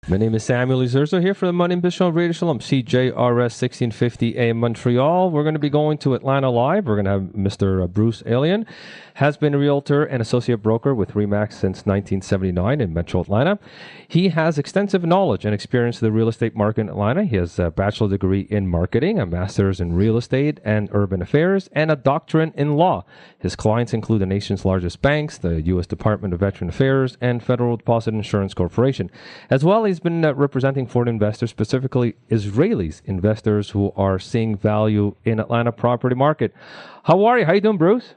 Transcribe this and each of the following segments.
My name is Samuel Izurzo here for the Money and Biz Show on Radio Shalom, CJRS 1650 AM Montreal. We're going to be going to Atlanta live. We're going to have Mr. Bruce Alien, has been a realtor and associate broker with RE/MAX since 1979 in Metro Atlanta. He has extensive knowledge and experience in the real estate market in Atlanta. He has a bachelor's degree in marketing, a master's in real estate and urban affairs, and a doctorate in law. His clients include the nation's largest banks, the U.S. Department of Veteran Affairs, and Federal Deposit Insurance Corporation. As well, he's been representing foreign investors, specifically Israelis investors who are seeing value in Atlanta property market. How are you? How you doing, Bruce?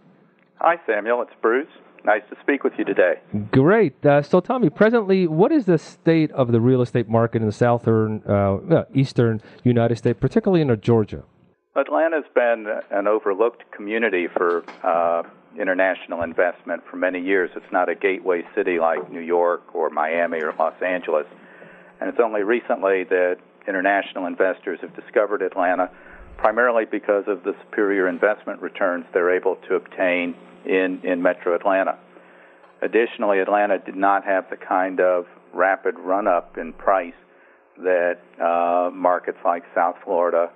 Hi, Samuel. It's Bruce. Nice to speak with you today. Great. So tell me, presently, what is the state of the real estate market in the southern, eastern United States, particularly in Georgia? Atlanta's been an overlooked community for international investment for many years. It's not a gateway city like New York or Miami or Los Angeles. And it's only recently that international investors have discovered Atlanta, primarily because of the superior investment returns they're able to obtain in Metro Atlanta. Additionally, Atlanta did not have the kind of rapid run-up in price that markets like South Florida,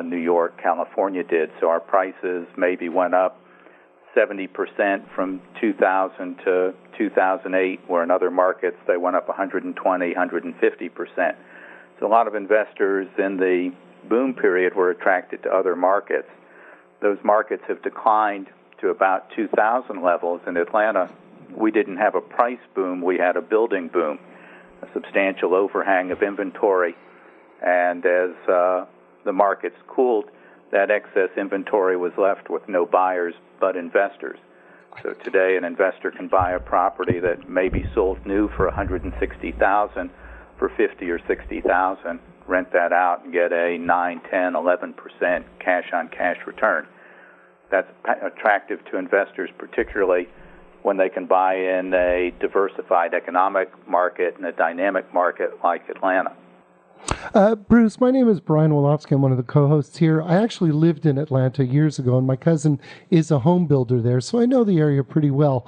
New York, California did. So our prices maybe went up 70% from 2000 to 2008, where in other markets they went up 120, 150%. So a lot of investors in the boom period were attracted to other markets. Those markets have declined to about 2000 levels. In Atlanta, we didn't have a price boom, we had a building boom, a substantial overhang of inventory. And as the markets cooled, that excess inventory was left with no buyers but investors. So today an investor can buy a property that may be sold new for $160,000 for $50,000 or $60,000, rent that out and get a 9, 10, 11% cash-on-cash return. That's attractive to investors, particularly when they can buy in a diversified economic market and a dynamic market like Atlanta. Bruce, my name is Brian Wolofsky. I'm one of the co-hosts here. I actually lived in Atlanta years ago, and my cousin is a home builder there, so I know the area pretty well.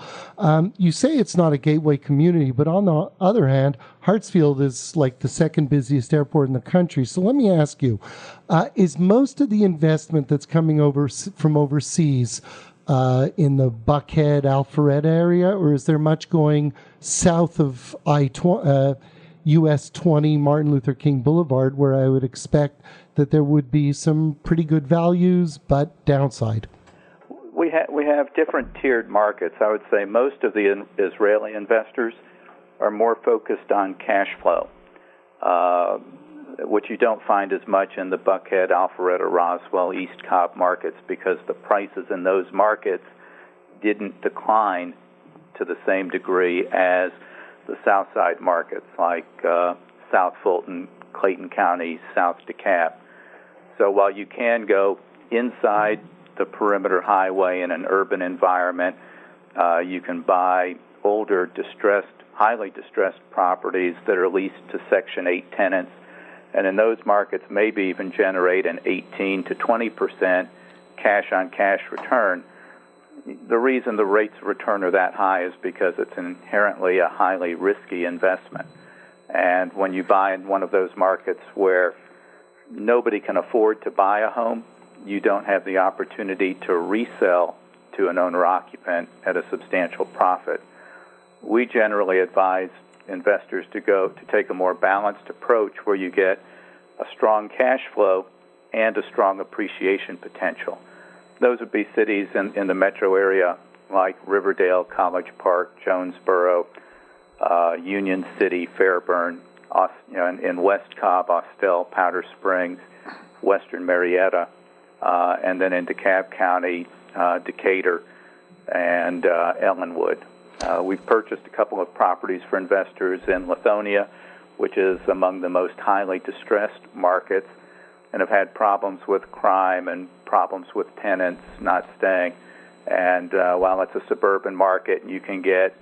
You say it's not a gateway community, but on the other hand, Hartsfield is like the second busiest airport in the country. So let me ask you, is most of the investment that's coming over from overseas in the Buckhead, Alpharetta area, or is there much going south of US 20 Martin Luther King Boulevard, where I would expect that there would be some pretty good values, but downside? We have different tiered markets. I would say most of the Israeli investors are more focused on cash flow, which you don't find as much in the Buckhead, Alpharetta, Roswell, East Cobb markets, because the prices in those markets didn't decline to the same degree as the South Side markets like South Fulton, Clayton County, South DeKalb. So while you can go inside the perimeter highway in an urban environment, you can buy older, highly distressed properties that are leased to Section 8 tenants, and in those markets maybe even generate an 18 to 20% cash-on-cash return. The reason the rates of return are that high is because it's inherently a highly risky investment. And when you buy in one of those markets where nobody can afford to buy a home, you don't have the opportunity to resell to an owner-occupant at a substantial profit. We generally advise investors to take a more balanced approach where you get a strong cash flow and a strong appreciation potential. Those would be cities in the metro area like Riverdale, College Park, Jonesboro, Union City, Fairburn, in West Cobb, Austell, Powder Springs, Western Marietta, and then in DeKalb County, Decatur, and Ellenwood. We've purchased a couple of properties for investors in Lithonia, which is among the most highly distressed markets, and have had problems with crime and problems with tenants not staying. And while it's a suburban market, you can get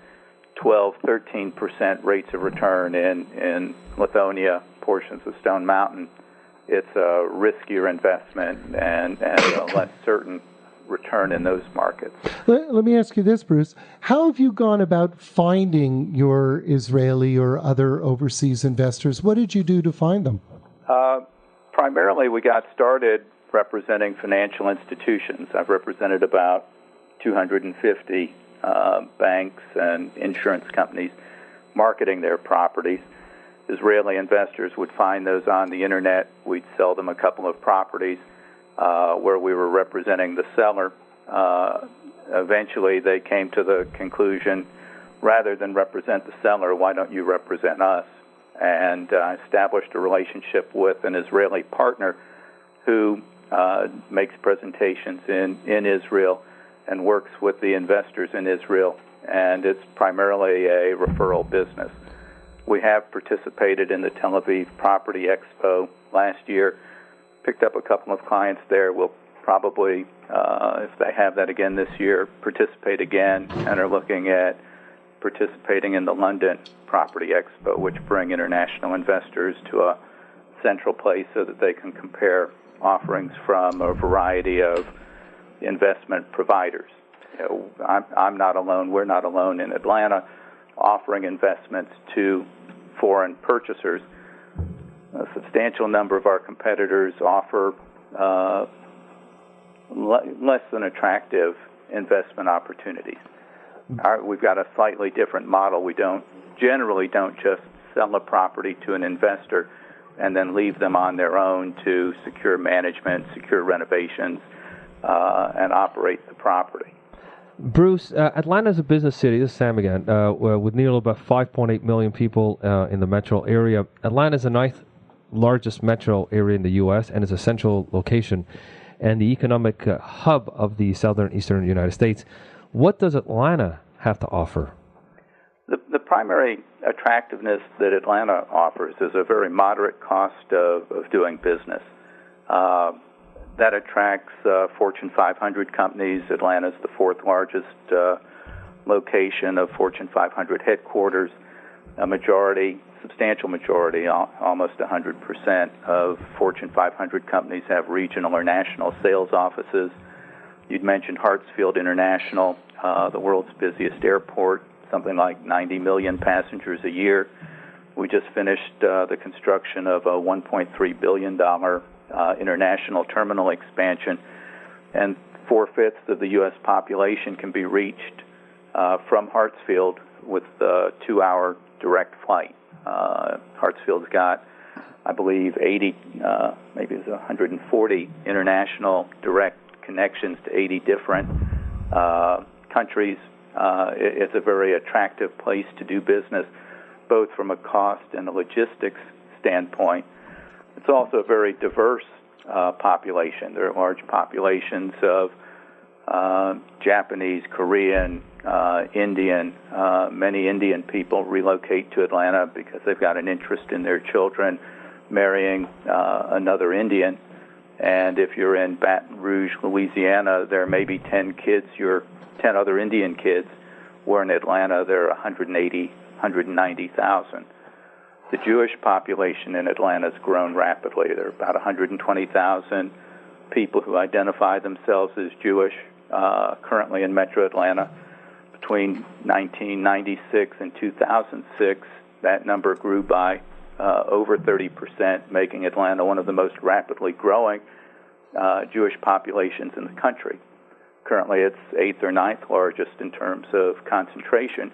12, 13% rates of return in Lithonia, portions of Stone Mountain. It's a riskier investment and a less certain return in those markets. Let me ask you this, Bruce. How have you gone about finding your Israeli or other overseas investors? What did you do to find them? Primarily, we got started representing financial institutions. I've represented about 250 banks and insurance companies marketing their properties. Israeli investors would find those on the internet. We'd sell them a couple of properties where we were representing the seller. Eventually, they came to the conclusion, rather than represent the seller, why don't you represent us? And established a relationship with an Israeli partner who makes presentations in Israel and works with the investors in Israel, and it's primarily a referral business. We have participated in the Tel Aviv Property Expo last year, picked up a couple of clients there. We'll probably, if they have that again this year, participate again, and are looking at participating in the London Property Expo, which bring international investors to a central place so that they can compare offerings from a variety of investment providers. You know, I'm not alone. We're not alone in Atlanta offering investments to foreign purchasers. A substantial number of our competitors offer less than attractive investment opportunities. We've got a slightly different model. We generally don't just sell a property to an investor and then leave them on their own to secure management, secure renovations, and operate the property. Bruce, Atlanta is a business city. This is Sam again. With nearly about 5.8 million people in the metro area. Atlanta is the ninth largest metro area in the U.S. and is a central location and the economic hub of the southern eastern United States. What does Atlanta have to offer? The primary attractiveness that Atlanta offers is a very moderate cost of doing business. That attracts Fortune 500 companies. Atlanta is the fourth largest location of Fortune 500 headquarters. Substantial majority, almost 100% of Fortune 500 companies have regional or national sales offices. You'd mentioned Hartsfield International, the world's busiest airport, something like 90 million passengers a year. We just finished the construction of a $1.3 billion international terminal expansion, and 4/5 of the U.S. population can be reached from Hartsfield with a 2-hour direct flight. Hartsfield's got, I believe, 80, maybe it's 140 international direct connections to 80 different countries. It's a very attractive place to do business, both from a cost and a logistics standpoint. It's also a very diverse population. There are large populations of Japanese, Korean, Indian. Many Indian people relocate to Atlanta because they've got an interest in their children marrying another Indian. And if you're in Baton Rouge, Louisiana, there may be 10 other Indian kids, where in Atlanta there are 190,000. The Jewish population in Atlanta has grown rapidly. There are about 120,000 people who identify themselves as Jewish currently in Metro Atlanta. Between 1996 and 2006, that number grew by over 30%, making Atlanta one of the most rapidly growing Jewish populations in the country. Currently, it's 8th or 9th largest in terms of concentration,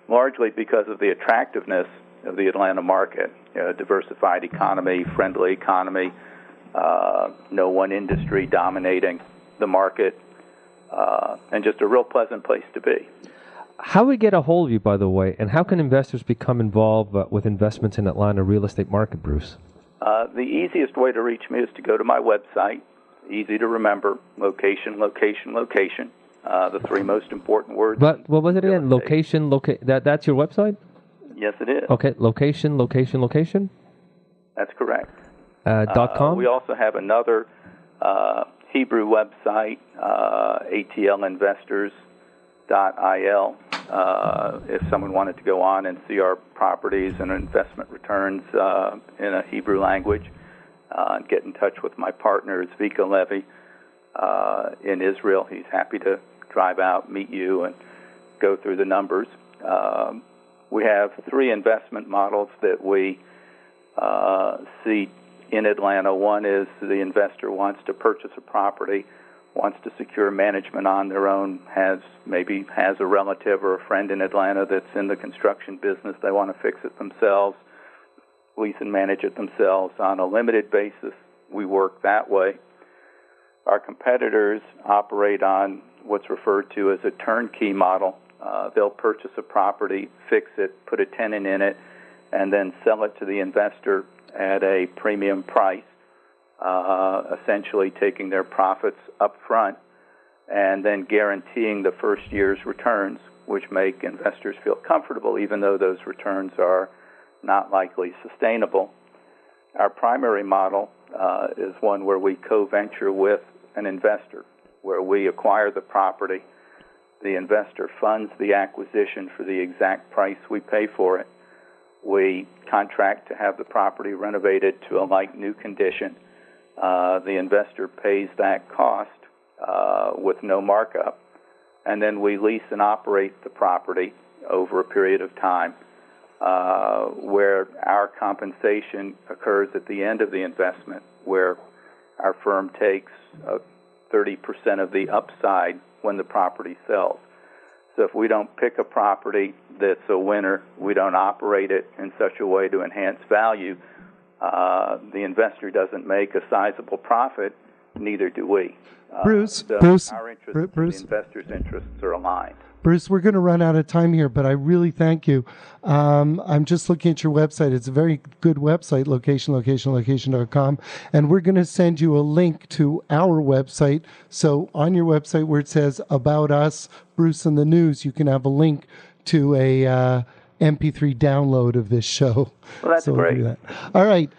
largely because of the attractiveness of the Atlanta market. A diversified economy, friendly economy, no one industry dominating the market, and just a real pleasant place to be. How do we get a hold of you, by the way, and how can investors become involved with investments in Atlanta real estate market, Bruce? The easiest way to reach me is to go to my website. Easy to remember. Location, location, location. The three most important words. But what was it again? Location, that's your website? Yes, it is. Okay, location, location, location? That's correct. .com? We also have another Hebrew website, atlinvestors.il. If someone wanted to go on and see our properties and investment returns in a Hebrew language, and get in touch with my partner, Zvika Levy. in Israel. He's happy to drive out, meet you, and go through the numbers. We have 3 investment models that we see in Atlanta. One is the investor wants to purchase a property, wants to secure management on their own, maybe has a relative or a friend in Atlanta that's in the construction business. They want to fix it themselves, lease and manage it themselves on a limited basis. We work that way. Our competitors operate on what's referred to as a turnkey model. They'll purchase a property, fix it, put a tenant in it, and then sell it to the investor at a premium price, essentially taking their profits up front and then guaranteeing the first year's returns, which make investors feel comfortable, even though those returns are not likely sustainable. Our primary model is one where we co-venture with an investor, where we acquire the property. The investor funds the acquisition for the exact price we pay for it. We contract to have the property renovated to a like-new condition. The investor pays that cost with no markup, and then we lease and operate the property over a period of time, where our compensation occurs at the end of the investment, where our firm takes 30% of the upside when the property sells. So if we don't pick a property that's a winner, we don't operate it in such a way to enhance value, the investor doesn't make a sizable profit, neither do we. Bruce, our interests and the investor's interests are aligned. Bruce, we're going to run out of time here, but I really thank you. I'm just looking at your website. It's a very good website, location.com. And we're going to send you a link to our website. So on your website where it says About Us, Bruce and the News, you can have a link to a MP3 download of this show. Well, that's great. We'll all right.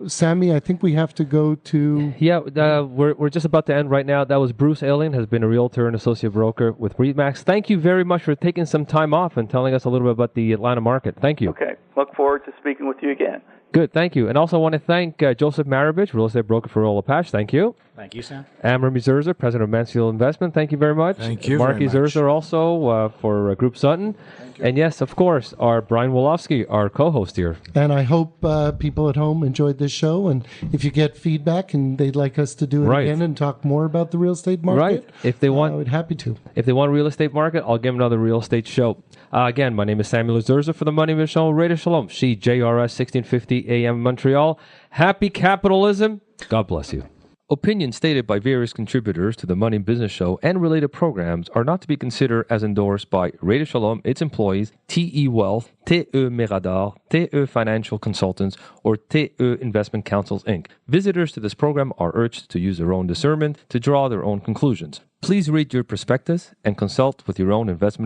Sammy, I think we have to go to... Yeah, we're just about to end right now. That was Bruce Alien, has been a realtor and associate broker with RE/MAX. Thank you very much for taking some time off and telling us a little bit about the Atlanta market. Thank you. Okay. Look forward to speaking with you again. Good, thank you. And also want to thank Joseph Maravich, real estate broker for Roll Apache. Thank you. Thank you, Sam. Remy Zerzer, president of Mansfield Investment. Thank you very much. Thank you Marky very much. Zerzer also for Group Sutton. And yes, of course, our Brian Wolofsky, our co-host here. And I hope people at home enjoyed this show. And if you get feedback and they'd like us to do it again and talk more about the real estate market, right? If they want, I would be happy to. If they want real estate market, I'll give them another real estate show. Again, my name is Samuel Zerza for the Money Mission Radio Shalom, CJRS 1650 AM Montreal. Happy capitalism. God bless you. Opinions stated by various contributors to the Money and Business Show and related programs are not to be considered as endorsed by Radio Shalom, its employees, TE Wealth, TE Mirador, TE Financial Consultants, or TE Investment Counsels, Inc. Visitors to this program are urged to use their own discernment to draw their own conclusions. Please read your prospectus and consult with your own investment